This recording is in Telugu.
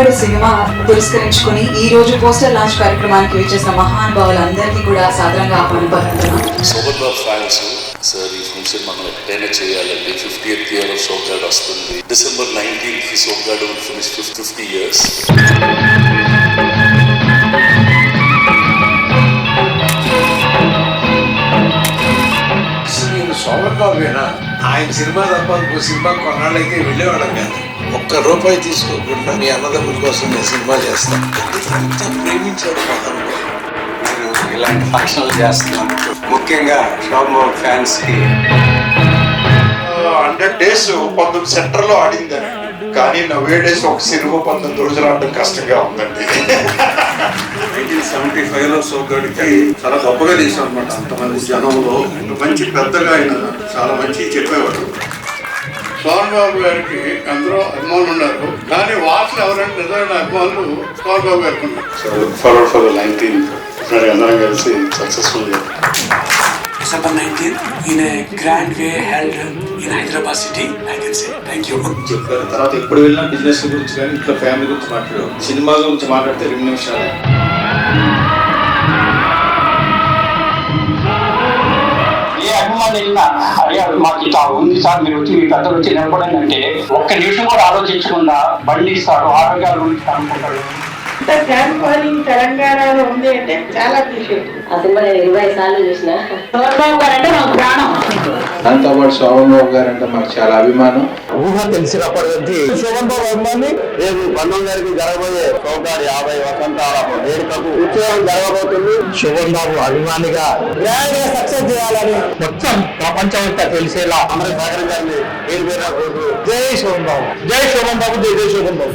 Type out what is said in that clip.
సోగ్గాడు సినిమా పురస్కరించుకుని ఈ రోజు పోస్టర్ లాంచ్ కార్యక్రమానికి వచ్చేసిన మహానుభావులందరికీ కూడా సాధారణంగా ఆహ్వానం పలుకుతున్నాం. సోబర్ బాబు ఫ్యాన్స్ సార్ ఈ ఫంక్షన్ మనం ఎక్కడైనా చేయాలండి. 50th year ఆఫ్ సోగ్గాడు వస్తుంది. December 19th ఈ సోగ్గాడు will finish 50 years. సోబర్ బాబేనా? ఆయన సినిమా తప్ప ఇంకో సినిమా కొన్నాళ్ళకి వెళ్ళేవాళ్ళం కాదు. ₹1 తీసుకోకుండా మీ అన్నదమ్ముల కోసం నేను సినిమా చేస్తాను. ఎంత ప్రేమించాడు మహానుభావుడు. మీరు ఇలాంటి ఫంక్షన్లు చేస్తున్నారు, ముఖ్యంగా శోభన్ ఫ్యాన్స్ కి 100 days 19 సెంటర్లో ఆడిందని, కానీ నవ్వే డేస్ ఒక సినిమా 19 రోజులు ఆడడం కష్టంగా ఉందండి. 1975లో సోగ్గాడికి చాలా గొప్పగా తీసాం అనమాట. అంతమంది జనంలో మంచి పెద్దగా ఆయన చాలా మంచి చెప్పేవాడు. సోహన్ బాబు గారికి అందరూ అభిమానులు ఉన్నారు, కానీ వాటిలో ఎవరంటే నిజమైన అభిమానులు సోహన్ బాబు గారికి ఉన్నారు. ఫర్ 19th అందరం కలిసి సక్సెస్ఫుల్ గా December 19th in a grand way held in Hyderabad city. I can say thank you. చెప్పారు. తర్వాత ఎప్పుడు వెళ్ళినా బిజినెస్ గురించి కానీ ఇంట్లో ఫ్యామిలీ గురించి మాట్లాడారు. సినిమా గురించి మాట్లాడితే 2 నిమిషాలు. ఏ అభిమానులు వెళ్ళినా అడిగారు, మాకు ఇట్లా ఉంది సార్, మీరు వచ్చి మీ పెద్దలు వచ్చి నిలబడండి అంటే ఒక్క నిమిషం కూడా ఆలోచించకుండా బండి ఇస్తారు, ఆరోగ్యాల గురించి అనుకుంటారు. ఫ్యాన్ ఫాలోయింగ్ తెలంగాణలో ఉంది అంటే చాలా విషయం. ఆ సినిమా నేను 20 సార్లు చూసిన. సోమబాబు గారు అంటే మాకు ప్రాణం. దాంతోపాటు శోభన్ బాబు గారు అంటే మాకు చాలా అభిమానం. ఊహ తెలిసినప్పటి నుంచి శోభన్ బాబు అభిమాని. రేపు 19 గారికి జరగబోయే సోగ్గాడి 50 వసంతాల వేడుకకు ఉత్సవం జరగబోతుంది. శోభన్ బాబు అభిమానిగా గ్రాండ్ గా సక్సెస్ చేయాలని మొత్తం ప్రపంచం అంతా తెలిసేలా అందరి సహకరించాలని పేరు పేరు జై శోభన్ బాబు, జై శోభన్ బాబు, జై జై శోభన్ బాబు.